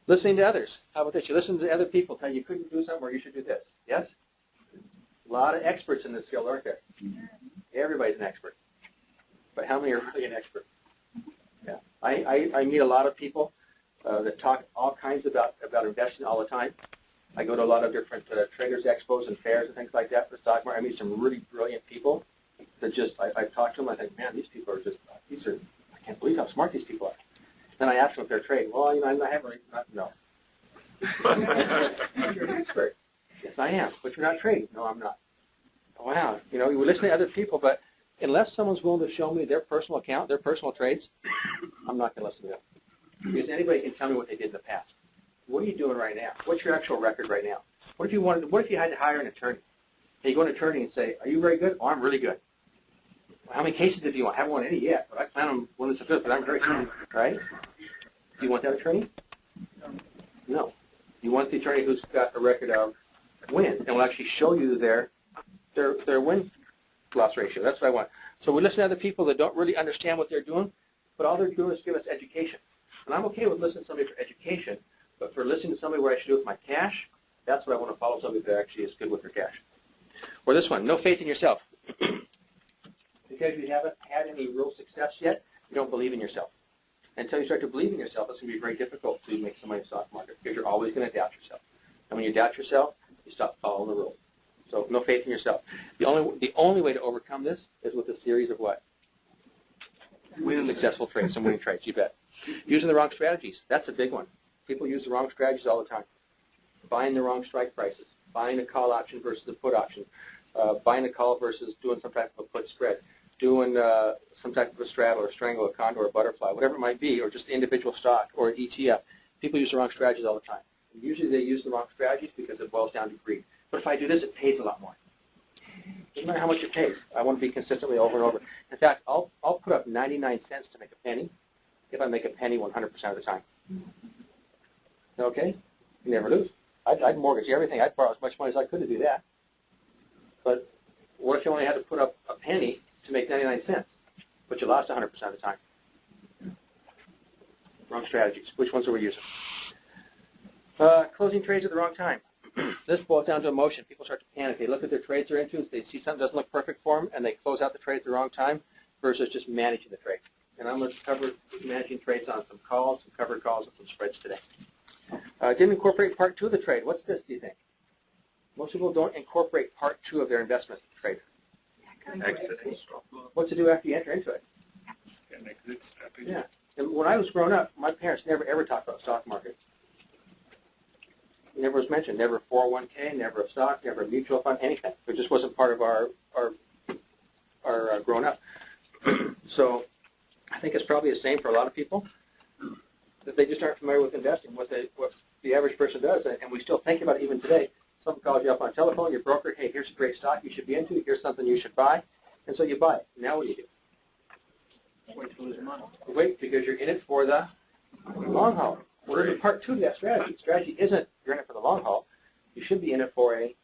Listening to others. How about this? You listen to other people tell you couldn't do something or you should do this. Yes? A lot of experts in this field, aren't there? Everybody's an expert. But how many are really an expert? Yeah. I meet a lot of people that talk all kinds about investing all the time. I go to a lot of different traders expos and fairs and things like that for the stock market. I meet some really brilliant people that just, I've talked to them, I think, man, these people are just, I can't believe how smart these people are. Then I ask them if they're trading. Well, I haven't really, no. You're an expert. Yes, I am, but you're not trading. No, I'm not. Wow. You listen to other people, but unless someone's willing to show me their personal account, their personal trades, I'm not going to listen to them. Because anybody can tell me what they did in the past. What are you doing right now? What's your actual record right now? What if you had to hire an attorney? And you go to an attorney and say, are you very good? Oh, I'm really good. Well, how many cases did you want? I haven't won any yet, but I plan on winning some good, but I'm very good, right? Do you want that attorney? No. You want the attorney who's got a record of win and will actually show you their win-loss ratio. That's what I want. So we listen to other people that don't really understand what they're doing, but all they're doing is give us education. And I'm okay with listening to somebody for education, but for listening to somebody what I should do with my cash, that's what I want to follow, somebody that actually is good with their cash. Or this one, no faith in yourself. Because you haven't had any real success yet, you don't believe in yourself. Until you start to believe in yourself, it's going to be very difficult to make some money in the stock market because you're always going to doubt yourself. And when you doubt yourself, you stop following the rules. So no faith in yourself. The only way to overcome this is with a series of what? Winning successful trades, some winning trades, you bet. Using the wrong strategies, that's a big one. People use the wrong strategies all the time. Buying the wrong strike prices, buying a call option versus a put option, buying a call versus doing some type of a put spread, doing some type of a straddle or strangle, a condor, or butterfly, whatever it might be, or just individual stock or an ETF. People use the wrong strategies all the time. And usually they use the wrong strategies because it boils down to greed. But if I do this, it pays a lot more. Doesn't matter how much it pays. I want to be consistently over and over. In fact, I'll put up 99 cents to make a penny if I make a penny 100% of the time. Okay? You never lose. I'd mortgage everything. I'd borrow as much money as I could to do that. But what if you only had to put up a penny to make 99 cents, but you lost 100% of the time? Wrong strategies. Which ones are we using? Closing trades at the wrong time. This boils down to emotion. People start to panic. They look at their trades they're into, they see something doesn't look perfect for them, and they close out the trade at the wrong time versus just managing the trade. And I'm going to cover managing trades on some calls, some covered calls, and some spreads today. Didn't incorporate part 2 of the trade. What's this, do you think? Most people don't incorporate part 2 of their investment trade. What to do after you enter into it? Yeah. And when I was growing up, my parents never ever talked about stock market. It never was mentioned. Never a 401k, never a stock, never a mutual fund, anything. It just wasn't part of our growing up. So I think it's probably the same for a lot of people. That they just aren't familiar with investing, what the average person does, and we still think about it even today. Someone calls you up on the telephone, your broker, hey, here's a great stock you should be into, here's something you should buy, and so you buy it. Now what do you do? Wait to lose money. Wait, because you're in it for the long haul. Well, there's a part 2 to that strategy. Strategy isn't you're in it for the long haul. You should be in it for a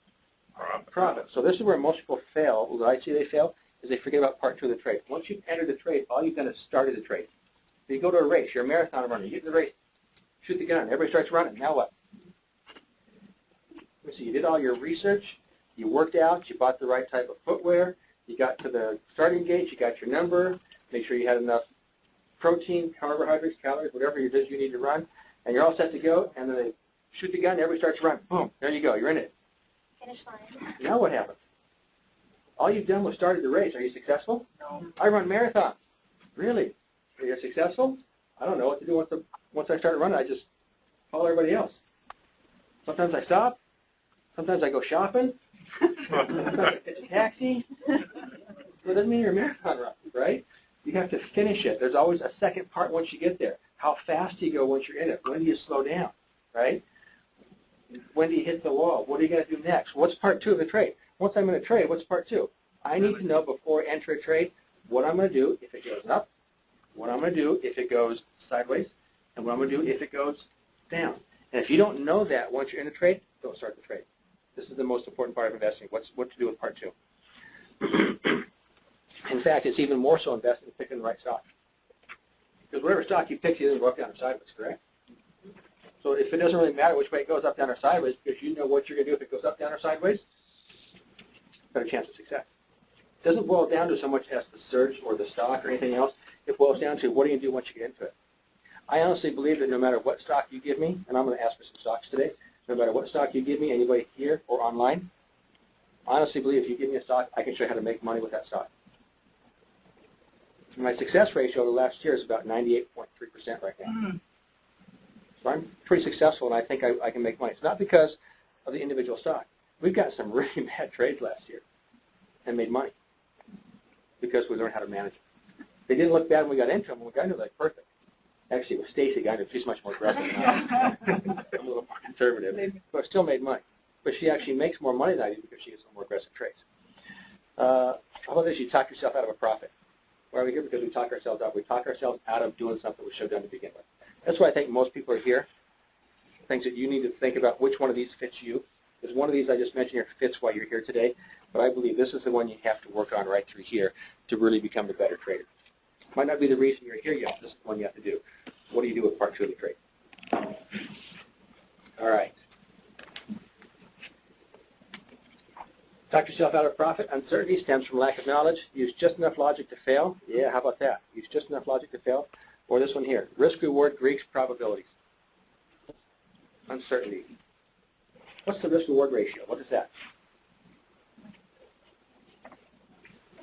profit. So this is where most people fail. What I see they fail is they forget about part 2 of the trade. Once you've entered the trade, all you've done is started the trade. If you go to a race, you're a marathon runner, you get in the race, shoot the gun, everybody starts running. Now what? So you did all your research, you worked out, you bought the right type of footwear, you got to the starting gate, you got your number, make sure you had enough protein, carbohydrates, calories, whatever it is you need to run, and you're all set to go, and then they shoot the gun, everybody starts running. Boom, there you go, you're in it. Finish line. Now what happens? All you've done was started the race. Are you successful? No. I run marathons. Really? You're successful? I don't know what to do once I start running. I just follow everybody else. Sometimes I stop. Sometimes I go shopping. Sometimes I catch a taxi. So it doesn't mean you're a marathon runner, right? You have to finish it. There's always a second part once you get there. How fast do you go once you're in it? When do you slow down, right? When do you hit the wall? What are you going to do next? What's part 2 of the trade? Once I'm in a trade, what's part 2? I need to know before I enter a trade what I'm going to do if it goes up, what I'm going to do if it goes sideways, and what I'm going to do if it goes down. And if you don't know that once you're in a trade, don't start the trade. This is the most important part of investing, what to do with part 2. In fact, it's even more so investing in picking the right stock. Because whatever stock you pick, you either go up, down, or sideways, correct? So So if it doesn't really matter which way it goes, up, down, or sideways, because you know what you're going to do if it goes up, down, or sideways, better chance of success. It doesn't boil down to so much as the search or the stock or anything else. It boils down to what do you do once you get into it. I honestly believe that no matter what stock you give me, and I'm going to ask for some stocks today, no matter what stock you give me, anybody here or online, I honestly believe if you give me a stock, I can show you how to make money with that stock. My success ratio over the last year is about 98.3% right now. So I'm pretty successful, and I think I can make money. It's not because of the individual stock. We've got some really bad trades last year and made money because we learned how to manage it. They didn't look bad when we got into them. When we got into them, like perfect. Actually, it was Stacy got into it. She's much more aggressive than I am. I'm a little more conservative, but still made money. But she actually makes more money than I do because she gets some more aggressive trades. How about this? You talk yourself out of a profit. Why are we here? Because we talk ourselves out. We talk ourselves out of doing something we should have done to begin with. That's why I think most people are here. Things that you need to think about which one of these fits you. Because one of these I just mentioned here fits why you're here today. But I believe this is the one you have to work on right through here to really become the better trader. Might not be the reason you're here yet. This is the one you have to do. What do you do with part 2 of the trade? All right. Talk yourself out of profit. Uncertainty stems from lack of knowledge. Use just enough logic to fail. Yeah, how about that? Use just enough logic to fail. Or this one here. Risk, reward, Greeks, probabilities. Uncertainty. What's the risk-reward ratio? What is that?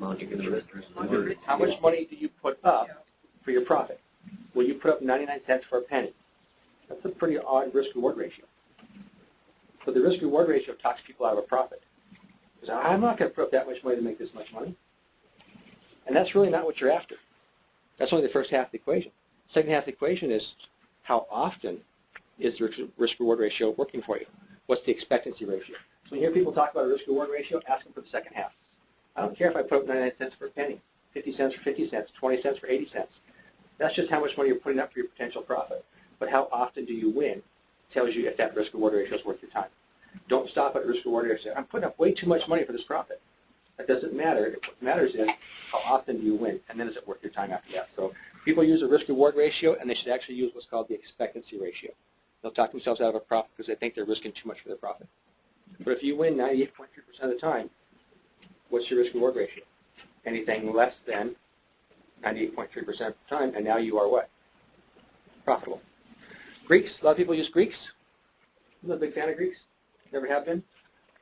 How much money do you put up for your profit? Will you put up 99 cents for a penny? That's a pretty odd risk-reward ratio. So the risk-reward ratio talks people out of a profit. Because I'm not going to put up that much money to make this much money. And that's really not what you're after. That's only the first half of the equation. Second half of the equation is how often is the risk-reward ratio working for you? What's the expectancy ratio? So when you hear people talk about a risk-reward ratio, ask them for the second half. I don't care if I put up 99 cents for a penny, 50 cents for 50 cents, 20 cents for 80 cents. That's just how much money you're putting up for your potential profit. But how often do you win tells you if that risk-reward ratio is worth your time. Don't stop at risk-reward ratio. I'm putting up way too much money for this profit. That doesn't matter. What matters is how often do you win, and then is it worth your time after that. So people use a risk-reward ratio, and they should actually use what's called the expectancy ratio. They'll talk themselves out of a profit because they think they're risking too much for their profit. But if you win 98.3% of the time, what's your risk-reward ratio? Anything less than 98.3% of the time, and now you are what? Profitable. Greeks. A lot of people use Greeks. I'm not a big fan of Greeks. Never have been.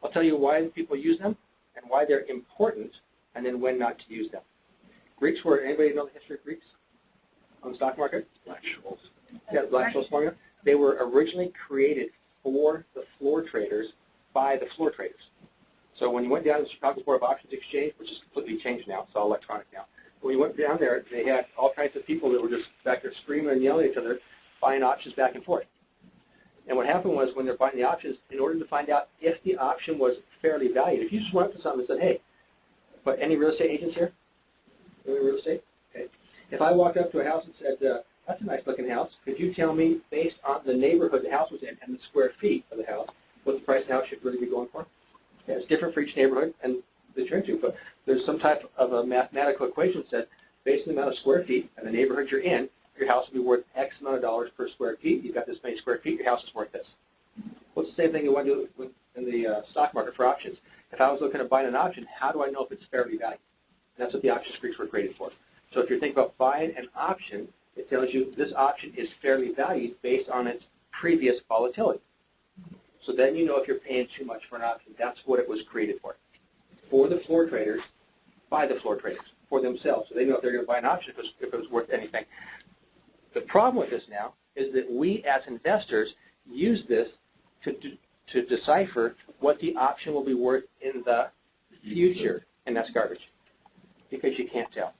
I'll tell you why people use them and why they're important, and then when not to use them. Greeks were, anybody know the history of Greeks on the stock market? Black-Scholes. Yeah, the Black-Scholes formula. They were originally created for the floor traders by the floor traders. So when you went down to the Chicago Board of Options Exchange, which is completely changed now, it's all electronic now. When you went down there, they had all kinds of people that were just back there screaming and yelling at each other, buying options back and forth. And what happened was when they're buying the options, in order to find out if the option was fairly valued, if you just went up to someone and said, hey, but any real estate agents here? Any real estate? Okay. If I walked up to a house and said, that's a nice looking house, could you tell me, based on the neighborhood the house was in and the square feet of the house, what the price of the house should really be going for? Yeah, it's different for each neighborhood and that you're into, but there's some type of a mathematical equation that said, based on the amount of square feet and the neighborhood you're in, your house will be worth X amount of dollars per square feet. You've got this many square feet, your house is worth this. Well, it's the same thing you want to do in the stock market for options. If I was looking at buying an option, how do I know if it's fairly valued? And that's what the options Greeks were created for. So if you're thinking about buying an option, it tells you this option is fairly valued based on its previous volatility. So then you know if you're paying too much for an option. That's what it was created for the floor traders, by the floor traders, for themselves. So they know if they're going to buy an option if it was worth anything. The problem with this now is that we as investors use this to decipher what the option will be worth in the future, and that's garbage because you can't tell.